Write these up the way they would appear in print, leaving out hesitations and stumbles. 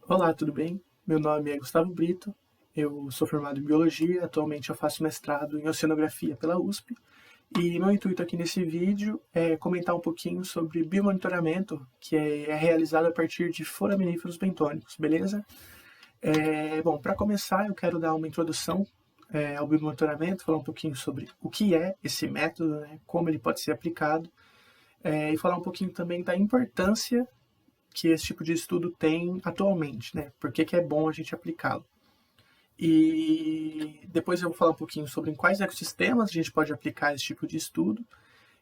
Olá, tudo bem? Meu nome é Gustavo Brito, eu sou formado em Biologia, atualmente eu faço mestrado em Oceanografia pela USP, e meu intuito aqui nesse vídeo é comentar um pouquinho sobre biomonitoramento, que é realizado a partir de foraminíferos bentônicos, beleza? Bom, para começar eu quero dar uma introdução ao biomonitoramento, falar um pouquinho sobre o que é esse método, né, como ele pode ser aplicado, e falar um pouquinho também da importância que esse tipo de estudo tem atualmente, né? Por que é bom a gente aplicá-lo. E depois eu vou falar um pouquinho sobre em quais ecossistemas a gente pode aplicar esse tipo de estudo.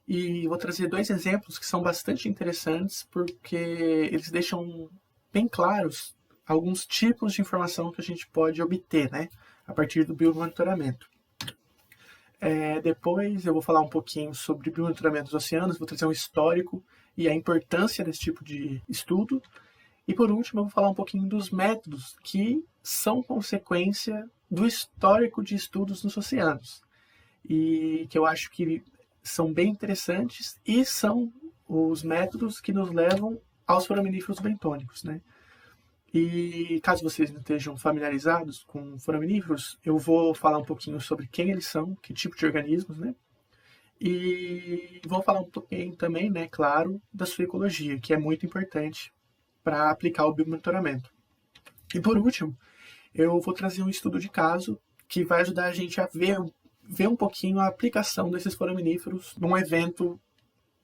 E vou trazer dois exemplos que são bastante interessantes, porque eles deixam bem claros alguns tipos de informação que a gente pode obter, né? A partir do biomonitoramento. Depois eu vou falar um pouquinho sobre biomonitoramento dos oceanos, vou trazer um histórico e a importância desse tipo de estudo. E por último, eu vou falar um pouquinho dos métodos que são consequência do histórico de estudos nos oceanos. E que eu acho que são bem interessantes e são os métodos que nos levam aos foraminíferos bentônicos, né? E caso vocês não estejam familiarizados com foraminíferos, eu vou falar um pouquinho sobre quem eles são, que tipo de organismos, né? E vou falar um pouquinho também, né, claro, da sua ecologia, que é muito importante para aplicar o biomonitoramento. E por último, eu vou trazer um estudo de caso que vai ajudar a gente a ver um pouquinho a aplicação desses foraminíferos num evento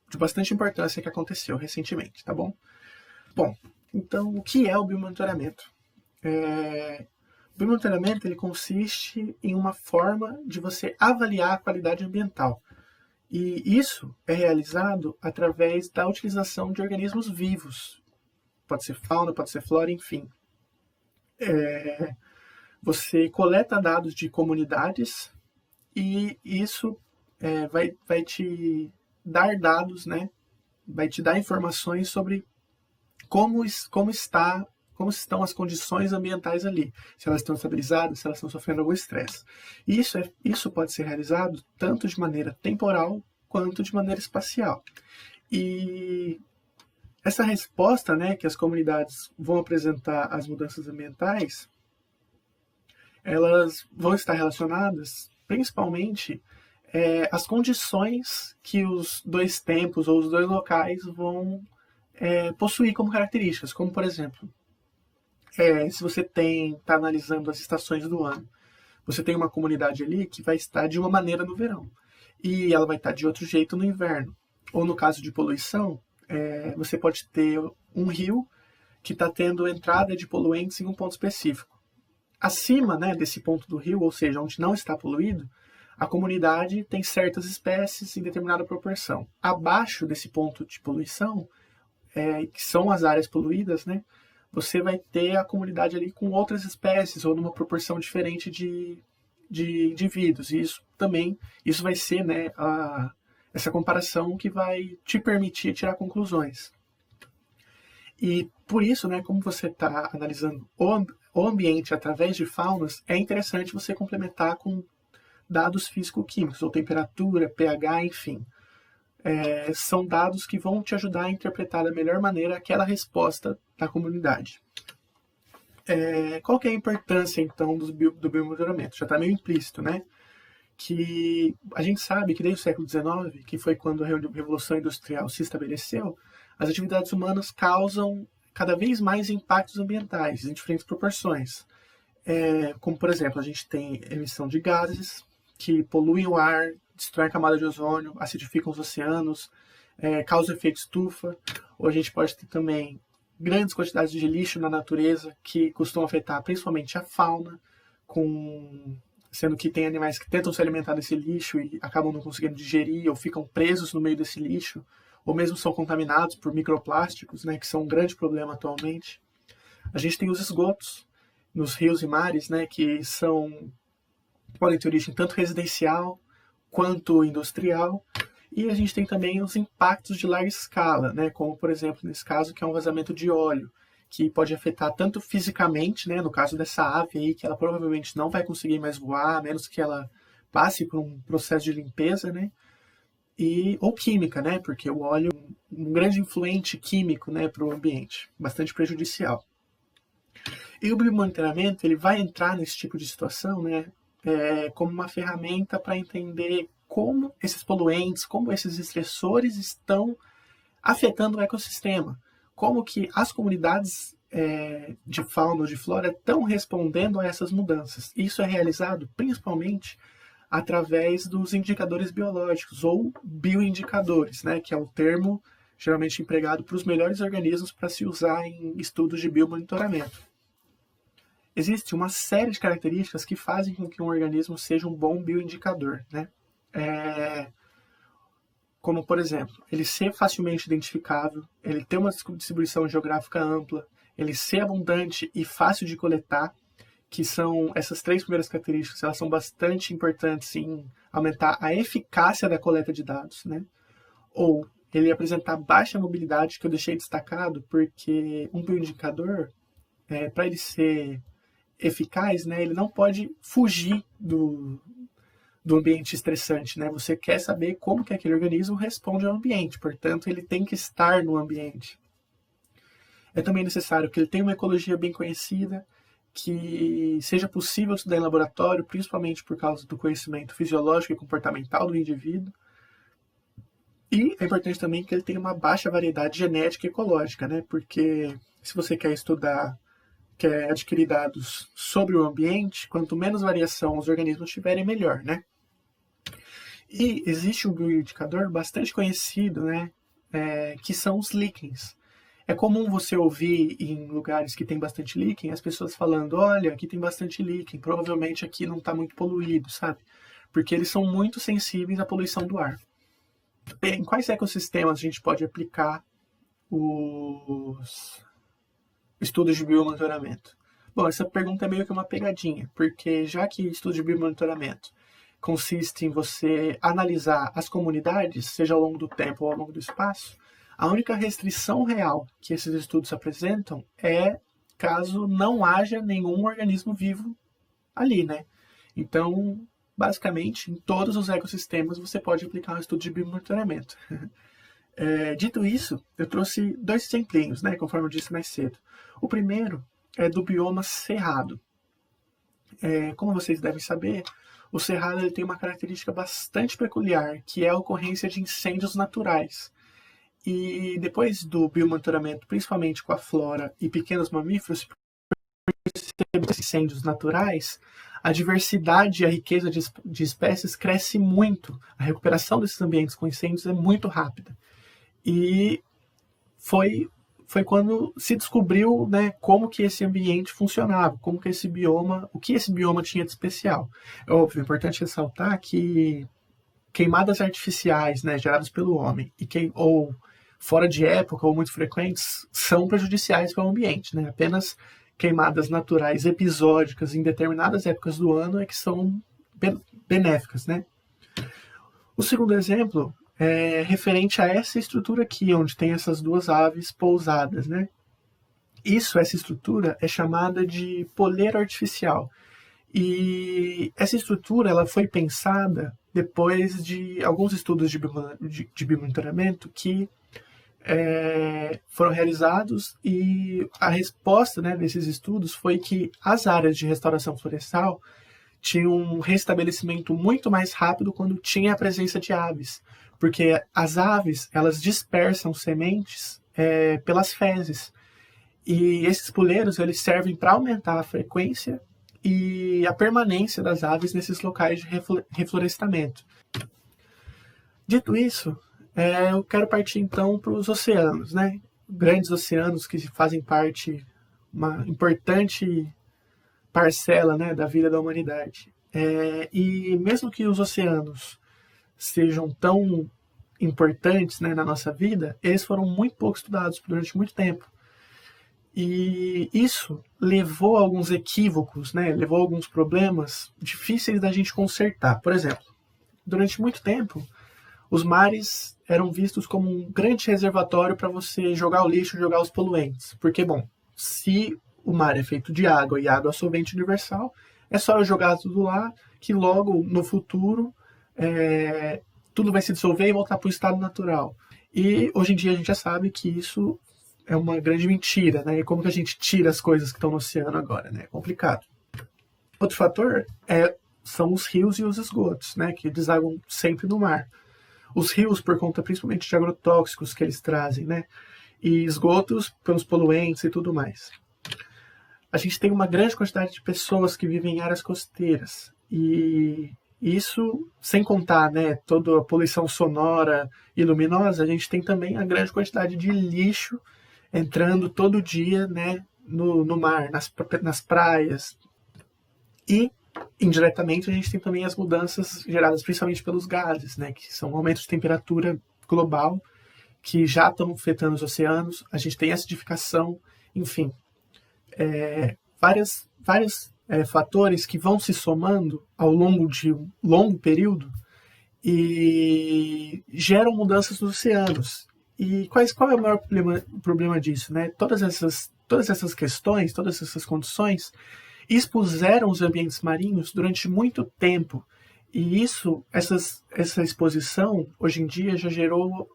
de bastante importância que aconteceu recentemente, tá bom? Bom, então o que é o biomonitoramento? O biomonitoramento ele consiste em uma forma de você avaliar a qualidade ambiental. E isso é realizado através da utilização de organismos vivos. Pode ser fauna, pode ser flora, enfim. Você coleta dados de comunidades e isso vai te dar dados, né? Vai te dar informações sobre como estão as condições ambientais ali, se elas estão estabilizadas, se elas estão sofrendo algum estresse. Isso pode ser realizado tanto de maneira temporal quanto de maneira espacial. E essa resposta, né, que as comunidades vão apresentar às mudanças ambientais, elas vão estar relacionadas principalmente às condições que os dois tempos ou os dois locais vão possuir como características, como por exemplo, se você está analisando as estações do ano, você tem uma comunidade ali que vai estar de uma maneira no verão e ela vai estar de outro jeito no inverno. Ou no caso de poluição, você pode ter um rio que está tendo entrada de poluentes em um ponto específico. Acima, né, desse ponto do rio, ou seja, onde não está poluído, a comunidade tem certas espécies em determinada proporção. Abaixo desse ponto de poluição, que são as áreas poluídas, né, você vai ter a comunidade ali com outras espécies ou numa proporção diferente de indivíduos. E isso vai ser, né, essa comparação que vai te permitir tirar conclusões. E por isso, né, como você está analisando o ambiente através de faunas, é interessante você complementar com dados físico-químicos, ou temperatura, pH, enfim. São dados que vão te ajudar a interpretar da melhor maneira aquela resposta da comunidade. Qual que é a importância, então, do biomonitoramento? Já está meio implícito, né? Que a gente sabe que desde o século XIX, que foi quando a Revolução Industrial se estabeleceu, as atividades humanas causam cada vez mais impactos ambientais em diferentes proporções. Como, por exemplo, a gente tem emissão de gases que poluem o ar, destroem a camada de ozônio, acidificam os oceanos, causam efeito estufa, ou a gente pode ter também grandes quantidades de lixo na natureza que costumam afetar principalmente a fauna, sendo que tem animais que tentam se alimentar desse lixo e acabam não conseguindo digerir ou ficam presos no meio desse lixo, ou mesmo são contaminados por microplásticos, né, que são um grande problema atualmente. A gente tem os esgotos nos rios e mares, né, que podem ter origem tanto residencial quanto industrial. E a gente tem também os impactos de larga escala, né, como por exemplo nesse caso que é um vazamento de óleo, que pode afetar tanto fisicamente, né, no caso dessa ave aí, que ela provavelmente não vai conseguir mais voar, a menos que ela passe por um processo de limpeza, né, ou química, né, porque o óleo é um grande influente químico, né, para o ambiente, bastante prejudicial. E o biomonitoramento, ele vai entrar nesse tipo de situação, né, como uma ferramenta para entender como esses poluentes, como esses estressores estão afetando o ecossistema, como que as comunidades de fauna ou de flora estão respondendo a essas mudanças. Isso é realizado principalmente através dos indicadores biológicos ou bioindicadores, né, que é o termo geralmente empregado para os melhores organismos para se usar em estudos de biomonitoramento. Existe uma série de características que fazem com que um organismo seja um bom bioindicador, né? Como, por exemplo, ele ser facilmente identificável, ele ter uma distribuição geográfica ampla, ele ser abundante e fácil de coletar, que são essas 3 primeiras características, elas são bastante importantes em aumentar a eficácia da coleta de dados, né? Ou ele apresentar baixa mobilidade, que eu deixei destacado, porque um bioindicador, para ele ser eficaz, né, ele não pode fugir do ambiente estressante, né? Você quer saber como que aquele organismo responde ao ambiente, portanto, ele tem que estar no ambiente. É também necessário que ele tenha uma ecologia bem conhecida, que seja possível estudar em laboratório, principalmente por causa do conhecimento fisiológico e comportamental do indivíduo. E é importante também que ele tenha uma baixa variedade genética e ecológica, né? Porque se você quer estudar, quer adquirir dados sobre o ambiente, quanto menos variação os organismos tiverem, melhor, né? E existe um bioindicador bastante conhecido, né? Que são os líquens. É comum você ouvir em lugares que tem bastante líquen as pessoas falando, olha, aqui tem bastante líquen, provavelmente aqui não está muito poluído, sabe? Porque eles são muito sensíveis à poluição do ar. Em quais ecossistemas a gente pode aplicar os estudos de biomonitoramento? Bom, essa pergunta é meio que uma pegadinha, porque já que estudo de biomonitoramento consiste em você analisar as comunidades, seja ao longo do tempo ou ao longo do espaço, a única restrição real que esses estudos apresentam é caso não haja nenhum organismo vivo ali, né? Então, basicamente, em todos os ecossistemas você pode aplicar um estudo de biomonitoramento. Dito isso, eu trouxe 2 exemplinhos, né, conforme eu disse mais cedo. O primeiro é do bioma cerrado. Como vocês devem saber, o cerrado ele tem uma característica bastante peculiar, que é a ocorrência de incêndios naturais. E depois do biomonitoramento, principalmente com a flora e pequenos mamíferos, incêndios naturais, a diversidade e a riqueza de espécies cresce muito. A recuperação desses ambientes com incêndios é muito rápida. E foi quando se descobriu, né, como que esse ambiente funcionava, como que esse bioma, o que esse bioma tinha de especial. É óbvio, é importante ressaltar que queimadas artificiais, né, geradas pelo homem, ou fora de época ou muito frequentes, são prejudiciais para o ambiente, né? Apenas queimadas naturais episódicas em determinadas épocas do ano é que são benéficas, né? O segundo exemplo é referente a essa estrutura aqui, onde tem essas 2 aves pousadas, né? Essa estrutura é chamada de poleiro artificial. E essa estrutura ela foi pensada depois de alguns estudos de biomonitoramento que foram realizados, e a resposta, né, desses estudos foi que as áreas de restauração florestal tinham um restabelecimento muito mais rápido quando tinha a presença de aves, porque as aves elas dispersam sementes pelas fezes, e esses poleiros eles servem para aumentar a frequência e a permanência das aves nesses locais de reflorestamento. Dito isso, eu quero partir então para os oceanos, né? Grandes oceanos que fazem parte, uma importante parcela, né, da vida da humanidade. E mesmo que os oceanos sejam tão importantes, né, na nossa vida, eles foram muito pouco estudados durante muito tempo. E isso levou a alguns equívocos, né, levou a alguns problemas difíceis da gente consertar. Por exemplo, durante muito tempo, os mares eram vistos como um grande reservatório para você jogar o lixo, jogar os poluentes. Porque, bom, se o mar é feito de água e água é solvente universal, é só eu jogar tudo lá, que logo no futuro tudo vai se dissolver e voltar para o estado natural. E hoje em dia a gente já sabe que isso é uma grande mentira, né? E como que a gente tira as coisas que estão no oceano agora, né? É complicado. Outro fator são os rios e os esgotos, né? Que desaguam sempre no mar. Os rios, por conta principalmente de agrotóxicos que eles trazem, né? E esgotos pelos poluentes e tudo mais. A gente tem uma grande quantidade de pessoas que vivem em áreas costeiras. E isso, sem contar, né, toda a poluição sonora e luminosa, a gente tem também a grande quantidade de lixo entrando todo dia, né, no mar, nas praias. E, indiretamente, a gente tem também as mudanças geradas principalmente pelos gases, né, que são aumentos de temperatura global, que já estão afetando os oceanos. A gente tem acidificação, enfim, vários fatores que vão se somando ao longo de um longo período e geram mudanças nos oceanos. E qual é o maior problema disso? Né? Todas essas questões, todas essas condições expuseram os ambientes marinhos durante muito tempo. E essa exposição, hoje em dia, já gerou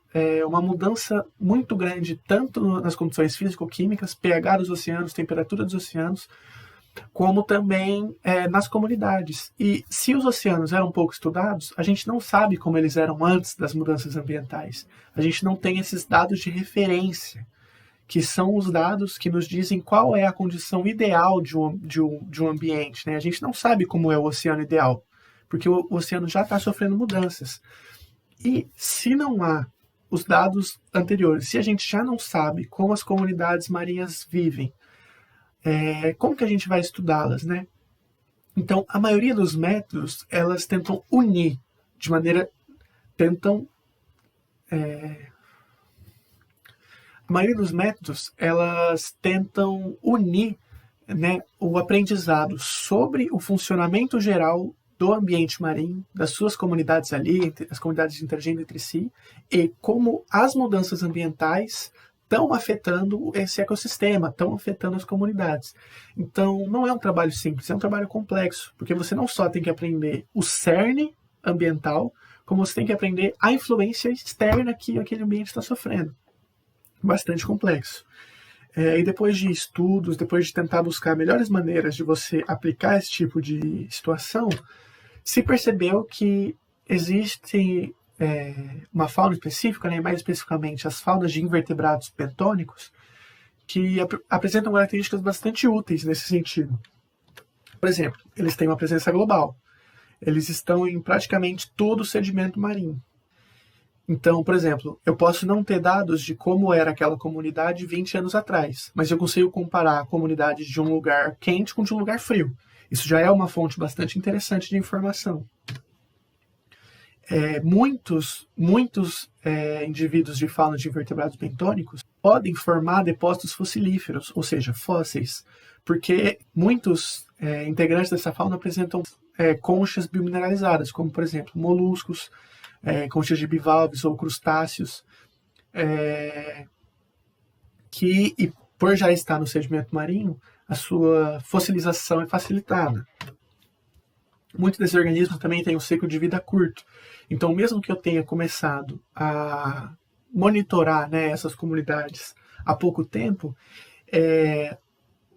uma mudança muito grande, tanto nas condições físico-químicas, pH dos oceanos, temperatura dos oceanos, como também nas comunidades. E se os oceanos eram pouco estudados, a gente não sabe como eles eram antes das mudanças ambientais. A gente não tem esses dados de referência, que são os dados que nos dizem qual é a condição ideal de um ambiente. Né? A gente não sabe como é o oceano ideal, porque o oceano já está sofrendo mudanças. E se não há os dados anteriores, se a gente já não sabe como as comunidades marinhas vivem, como que a gente vai estudá-las, né? Então, a maioria dos métodos, elas tentam unir de maneira... A maioria dos métodos, elas tentam unir, né, o aprendizado sobre o funcionamento geral do ambiente marinho, das suas comunidades ali, as comunidades interagindo entre si, e como as mudanças ambientais estão afetando esse ecossistema, estão afetando as comunidades. Então, não é um trabalho simples, é um trabalho complexo, porque você não só tem que aprender o cerne ambiental, como você tem que aprender a influência externa que aquele ambiente está sofrendo. Bastante complexo. E depois de estudos, depois de tentar buscar melhores maneiras de você aplicar esse tipo de situação, se percebeu que existe uma fauna específica, né, mais especificamente as faunas de invertebrados bentônicos, que apresentam características bastante úteis nesse sentido. Por exemplo, eles têm uma presença global. Eles estão em praticamente todo o sedimento marinho. Então, por exemplo, eu posso não ter dados de como era aquela comunidade 20 anos atrás, mas eu consigo comparar a comunidade de um lugar quente com de um lugar frio. Isso já é uma fonte bastante interessante de informação. Muitos indivíduos de fauna de invertebrados bentônicos podem formar depósitos fossilíferos, ou seja, fósseis, porque muitos integrantes dessa fauna apresentam conchas biomineralizadas, como, por exemplo, moluscos, conchas de bivalves ou crustáceos, e por já estar no sedimento marinho, a sua fossilização é facilitada. Muitos desses organismos também têm um ciclo de vida curto. Então, mesmo que eu tenha começado a monitorar, né, essas comunidades há pouco tempo,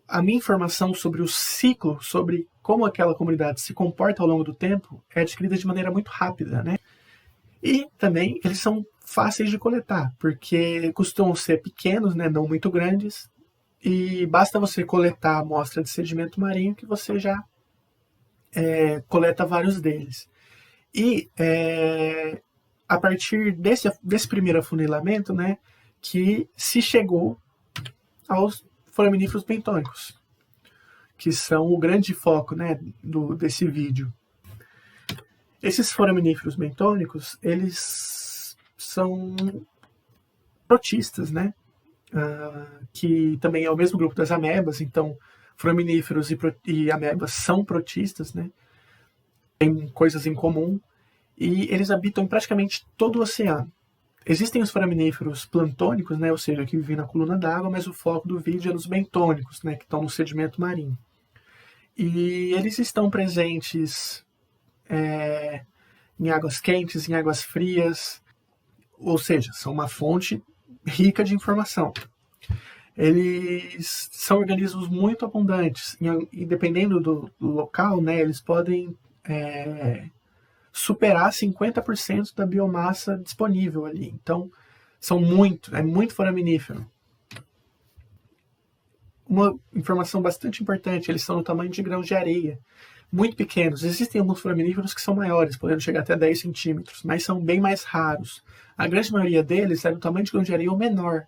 a minha informação sobre o ciclo, sobre como aquela comunidade se comporta ao longo do tempo, é adquirida de maneira muito rápida, né? E também eles são fáceis de coletar, porque costumam ser pequenos, né, não muito grandes, e basta você coletar a amostra de sedimento marinho que você já coleta vários deles. E a partir desse primeiro afunilamento, né, que se chegou aos foraminíferos bentônicos, que são o grande foco, né, desse vídeo. Esses foraminíferos bentônicos, eles são protistas, né, que também é o mesmo grupo das amebas. Então, foraminíferos e amebas são protistas, né, têm coisas em comum, e eles habitam praticamente todo o oceano. Existem os foraminíferos plantônicos, né, ou seja, que vivem na coluna d'água, mas o foco do vídeo é nos bentônicos, né, que estão no sedimento marinho. E eles estão presentes em águas quentes, em águas frias, ou seja, são uma fonte rica de informação. eles são organismos muito abundantes. E dependendo do local, né, eles podem superar 50% da biomassa disponível ali. Então, é muito foraminífero. Uma informação bastante importante, eles são do tamanho de grãos de areia, muito pequenos. Existem alguns foraminíferos que são maiores, podendo chegar até 10 centímetros, mas são bem mais raros. A grande maioria deles é do tamanho de grão de areia ou menor.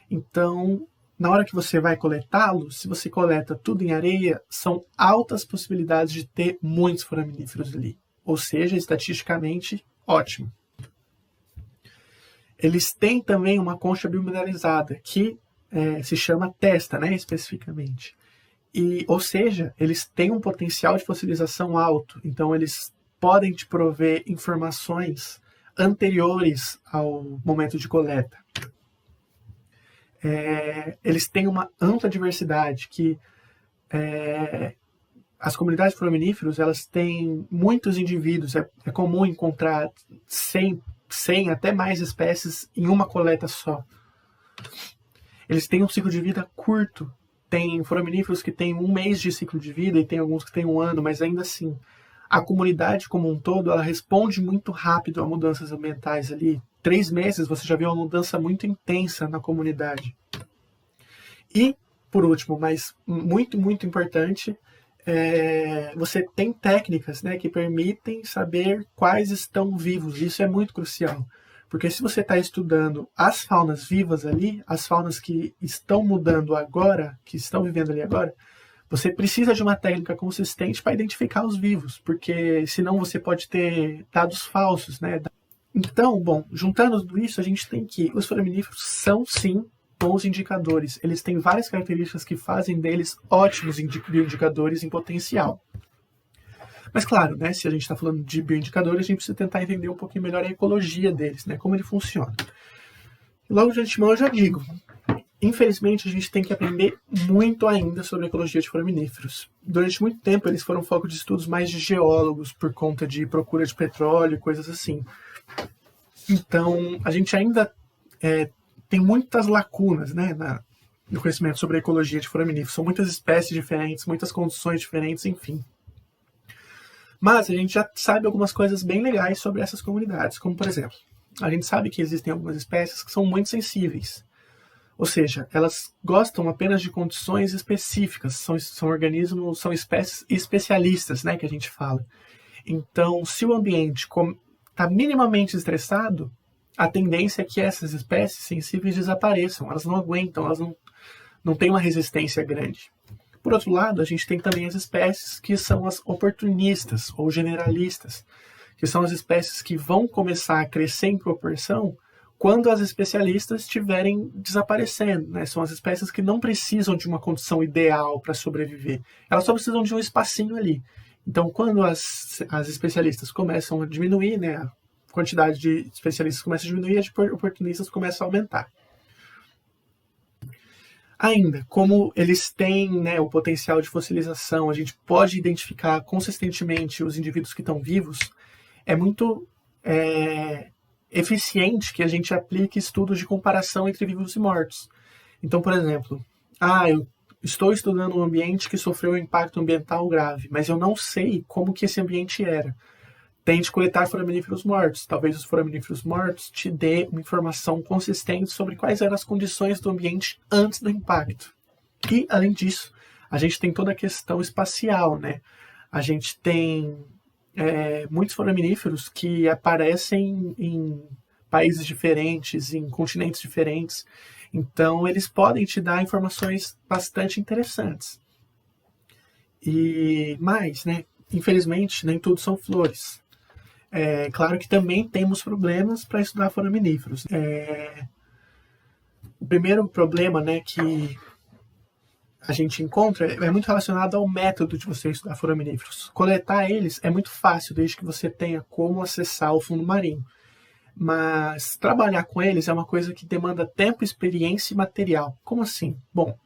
Então, na hora que você vai coletá-los, se você coleta tudo em areia, são altas possibilidades de ter muitos foraminíferos ali. Ou seja, estatisticamente, ótimo. Eles têm também uma concha biomineralizada, que se chama testa, né, especificamente. Ou seja, eles têm um potencial de fossilização alto, então eles podem te prover informações anteriores ao momento de coleta. Eles têm uma ampla diversidade, que as comunidades de foraminíferos, elas têm muitos indivíduos, é comum encontrar 100 até mais espécies em uma coleta só. Eles têm um ciclo de vida curto. Tem foraminíferos que têm 1 mês de ciclo de vida e tem alguns que têm 1 ano, mas ainda assim, a comunidade como um todo, ela responde muito rápido a mudanças ambientais ali. 3 meses você já vê uma mudança muito intensa na comunidade. E, por último, mas muito, muito importante, você tem técnicas, né, que permitem saber quais estão vivos. Isso é muito crucial. Porque se você está estudando as faunas vivas ali, as faunas que estão mudando agora, que estão vivendo ali agora, você precisa de uma técnica consistente para identificar os vivos, porque senão você pode ter dados falsos, né? Então, bom, juntando tudo isso, a gente tem que os foraminíferos são, sim, bons indicadores. Eles têm várias características que fazem deles ótimos bioindicadores em potencial. Mas claro, né, se a gente está falando de bioindicadores, a gente precisa tentar entender um pouquinho melhor a ecologia deles, né, como ele funciona. Logo de antemão eu já digo, infelizmente a gente tem que aprender muito ainda sobre a ecologia de foraminíferos. Durante muito tempo eles foram foco de estudos mais de geólogos, por conta de procura de petróleo e coisas assim. Então a gente ainda tem muitas lacunas, né, no conhecimento sobre a ecologia de foraminíferos. São muitas espécies diferentes, muitas condições diferentes, enfim. Mas a gente já sabe algumas coisas bem legais sobre essas comunidades, como por exemplo, a gente sabe que existem algumas espécies que são muito sensíveis. Ou seja, elas gostam apenas de condições específicas, são organismos, são espécies especialistas, né, que a gente fala. Então, se o ambiente está minimamente estressado, a tendência é que essas espécies sensíveis desapareçam, elas não aguentam, elas não têm uma resistência grande. Por outro lado, a gente tem também as espécies que são as oportunistas ou generalistas, que são as espécies que vão começar a crescer em proporção quando as especialistas estiverem desaparecendo, né? São as espécies que não precisam de uma condição ideal para sobreviver, elas só precisam de um espacinho ali. Então, quando as especialistas começam a diminuir, né, a quantidade de especialistas começa a diminuir, as oportunistas começam a aumentar. Ainda, como eles têm, né, o potencial de fossilização, a gente pode identificar consistentemente os indivíduos que estão vivos, é muito eficiente que a gente aplique estudos de comparação entre vivos e mortos. Então, por exemplo, eu estou estudando um ambiente que sofreu um impacto ambiental grave, mas eu não sei como que esse ambiente era. Tente coletar foraminíferos mortos. Talvez os foraminíferos mortos te dê uma informação consistente sobre quais eram as condições do ambiente antes do impacto. E, além disso, a gente tem toda a questão espacial, né? A gente tem muitos foraminíferos que aparecem em países diferentes, em continentes diferentes. Então, eles podem te dar informações bastante interessantes. Mas, né, infelizmente, nem tudo são flores. Claro que também temos problemas para estudar foraminíferos. O primeiro problema, né, que a gente encontra é muito relacionado ao método de você estudar foraminíferos. Coletar eles é muito fácil, desde que você tenha como acessar o fundo marinho. Mas trabalhar com eles é uma coisa que demanda tempo, experiência e material. Como assim? Bom,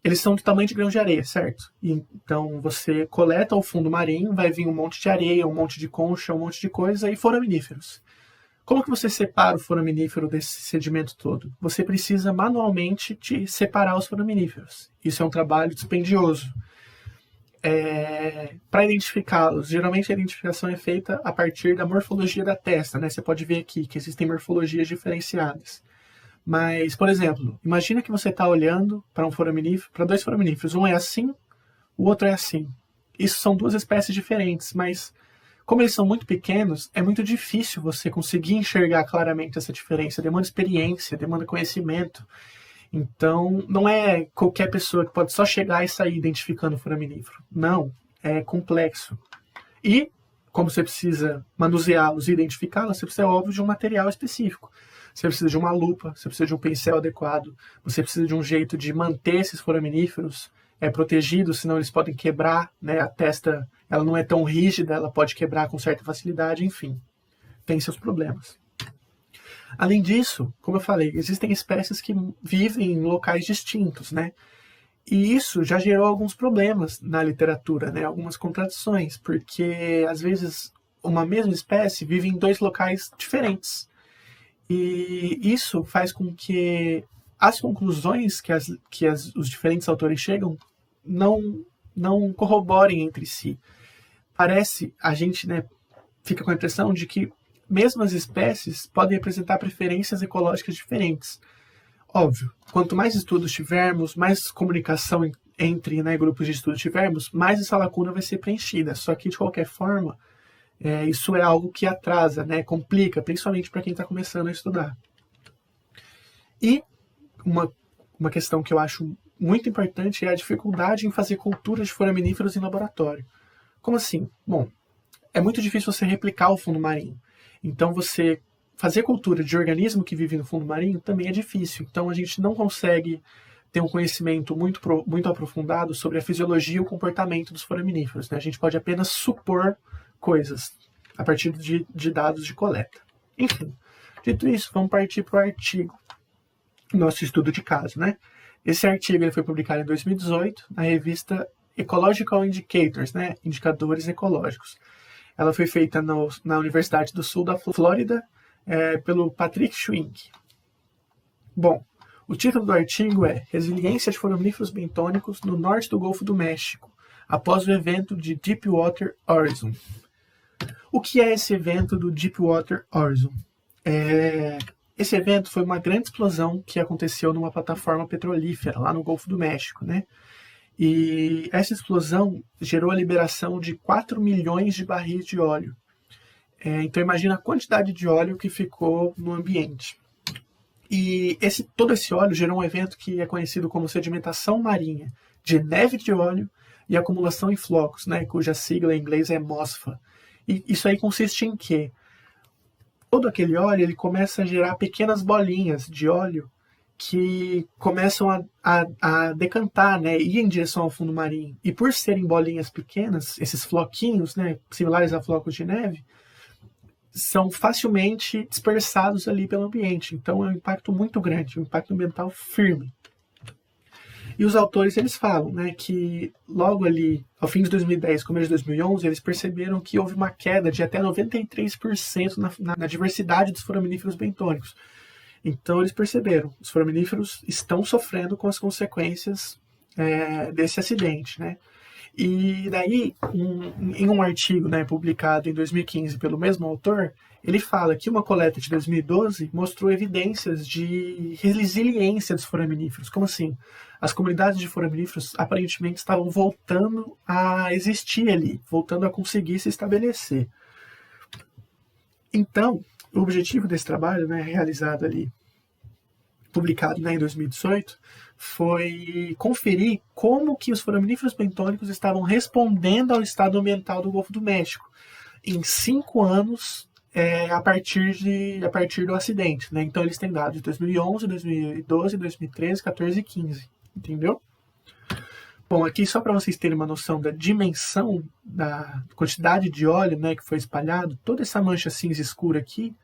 eles são do tamanho de grão de areia, certo? Então você coleta o fundo marinho, vai vir um monte de areia, um monte de concha, um monte de coisa e foraminíferos. Como que você separa o foraminífero desse sedimento todo? Você precisa manualmente de separar os foraminíferos. Isso é um trabalho dispendioso. Para identificá-los, geralmente a identificação é feita a partir da morfologia da testa, né? Você pode ver aqui que existem morfologias diferenciadas. Mas, por exemplo, imagina que você está olhando para para dois foraminíferos. Um é assim, o outro é assim. Isso são duas espécies diferentes, mas como eles são muito pequenos, é muito difícil você conseguir enxergar claramente essa diferença. Demanda experiência, demanda conhecimento. Então, não é qualquer pessoa que pode só chegar e sair identificando o foraminífero. Não, é complexo. E, como você precisa manuseá-los e identificá-los, você precisa, óbvio, de um material específico. Você precisa de uma lupa, você precisa de um pincel adequado, você precisa de um jeito de manter esses foraminíferos protegidos, senão eles podem quebrar, né? A testa ela não é tão rígida, ela pode quebrar com certa facilidade, enfim, tem seus problemas. Além disso, como eu falei, existem espécies que vivem em locais distintos, né? E isso já gerou alguns problemas na literatura, né? Algumas contradições, porque às vezes uma mesma espécie vive em dois locais diferentes. E isso faz com que as conclusões que os diferentes autores chegam não corroborem entre si. Parece, a gente, né, fica com a impressão de que mesmas espécies podem apresentar preferências ecológicas diferentes. Óbvio, quanto mais estudos tivermos, mais comunicação entre, né, grupos de estudo tivermos, mais essa lacuna vai ser preenchida. Só que, de qualquer forma, isso é algo que atrasa, né, complica, principalmente para quem está começando a estudar. E uma questão que eu acho muito importante é a dificuldade em fazer culturas de foraminíferos em laboratório. Como assim? Bom, é muito difícil você replicar o fundo marinho. Então, você fazer cultura de organismo que vive no fundo marinho também é difícil. Então, a gente não consegue ter um conhecimento muito aprofundado sobre a fisiologia e o comportamento dos foraminíferos, né? A gente pode apenas supor coisas a partir de dados de coleta. Enfim, dito isso, vamos partir para o artigo, nosso estudo de caso, né? Esse artigo ele foi publicado em 2018 na revista Ecological Indicators, né? Indicadores ecológicos. Ela foi feita na Universidade do Sul da Flórida pelo Patrick Schwink. Bom, o título do artigo é Resiliência de foraminíferos bentônicos no norte do Golfo do México, após o evento de Deepwater Horizon. O que é esse evento do Deepwater Horizon? Esse evento foi uma grande explosão que aconteceu numa plataforma petrolífera lá no Golfo do México, né? E essa explosão gerou a liberação de 4 milhões de barris de óleo. Então imagina a quantidade de óleo que ficou no ambiente. E todo esse óleo gerou um evento que é conhecido como sedimentação marinha, de neve de óleo e acumulação em flocos, né, cuja sigla em inglês é MOSFA. E isso aí consiste em quê? Todo aquele óleo ele começa a gerar pequenas bolinhas de óleo que começam a decantar, né, ir em direção ao fundo marinho. E por serem bolinhas pequenas, esses floquinhos, né, similares a flocos de neve, são facilmente dispersados ali pelo ambiente. Então é um impacto muito grande, um impacto ambiental firme. E os autores eles falam, né, que logo ali, ao fim de 2010, começo de 2011, eles perceberam que houve uma queda de até 93% na diversidade dos foraminíferos bentônicos. Então eles perceberam, os foraminíferos estão sofrendo com as consequências desse acidente, né? E daí, em um artigo, né, publicado em 2015 pelo mesmo autor, ele fala que uma coleta de 2012 mostrou evidências de resiliência dos foraminíferos. Como assim? As comunidades de foraminíferos aparentemente estavam voltando a existir ali, voltando a conseguir se estabelecer. Então, o objetivo desse trabalho, né, realizado ali, publicado, né, em 2018, foi conferir como que os foraminíferos bentônicos estavam respondendo ao estado ambiental do Golfo do México em 5 anos a partir do acidente, né? Então eles têm dados de 2011, 2012, 2013, 14 e 15, entendeu? Bom, aqui só para vocês terem uma noção da dimensão da quantidade de óleo, né, que foi espalhado, toda essa mancha cinza escura aqui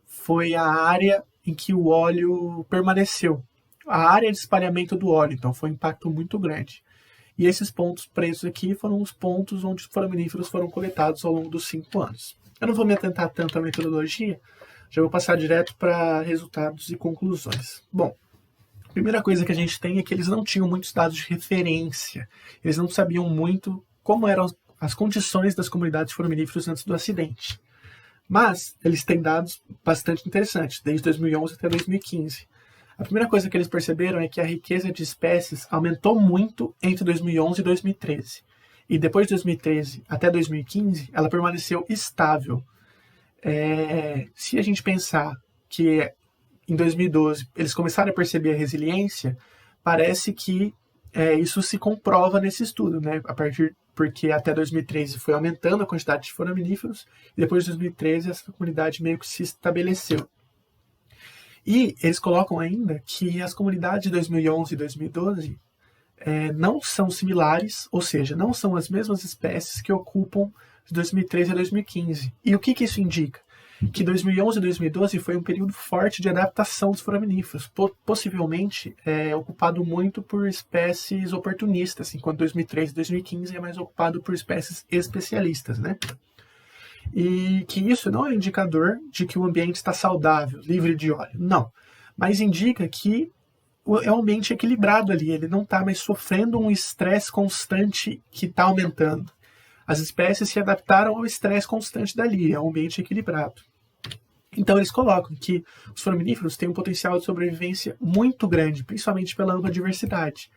foi a área em que o óleo permaneceu, a área de espalhamento do óleo, então foi um impacto muito grande. E esses pontos pretos aqui foram os pontos onde os foraminíferos foram coletados ao longo dos 5 anos. Eu não vou me atentar tanto à metodologia, Já vou passar direto para resultados e conclusões. Bom, a primeira coisa que a gente tem é que eles não tinham muitos dados de referência. Eles não sabiam muito como eram as condições das comunidades de foraminíferos antes do acidente. Mas eles têm dados bastante interessantes, desde 2011 até 2015. A primeira coisa que eles perceberam é que a riqueza de espécies aumentou muito entre 2011 e 2013. E depois de 2013 até 2015, ela permaneceu estável. Se a gente pensar que em 2012 eles começaram a perceber a resiliência, parece que isso se comprova nesse estudo, né? Porque até 2013 foi aumentando a quantidade de foraminíferos, e depois de 2013 essa comunidade meio que se estabeleceu. E eles colocam ainda que as comunidades de 2011 e 2012 não são similares, ou seja, não são as mesmas espécies que ocupam de 2013 a 2015. E o que isso indica? Que 2011 e 2012 foi um período forte de adaptação dos foraminíferos, possivelmente ocupado muito por espécies oportunistas, enquanto 2013 e 2015 é mais ocupado por espécies especialistas, né? E que isso não é um indicador de que o ambiente está saudável, livre de óleo, não. Mas indica que é um ambiente equilibrado ali, ele não está mais sofrendo um estresse constante que está aumentando. As espécies se adaptaram ao estresse constante dali, é um ambiente equilibrado. Então eles colocam que os foraminíferos têm um potencial de sobrevivência muito grande, principalmente pela ampla diversidade.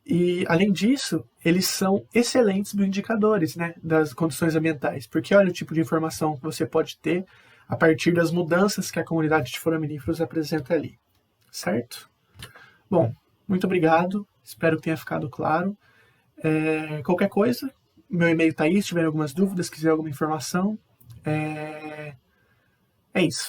E, além disso, eles são excelentes bioindicadores, né, das condições ambientais, porque olha o tipo de informação que você pode ter a partir das mudanças que a comunidade de foraminíferos apresenta ali, certo? Bom, muito obrigado, espero que tenha ficado claro. Qualquer coisa, meu e-mail está aí, se tiver algumas dúvidas, quiser alguma informação, é isso.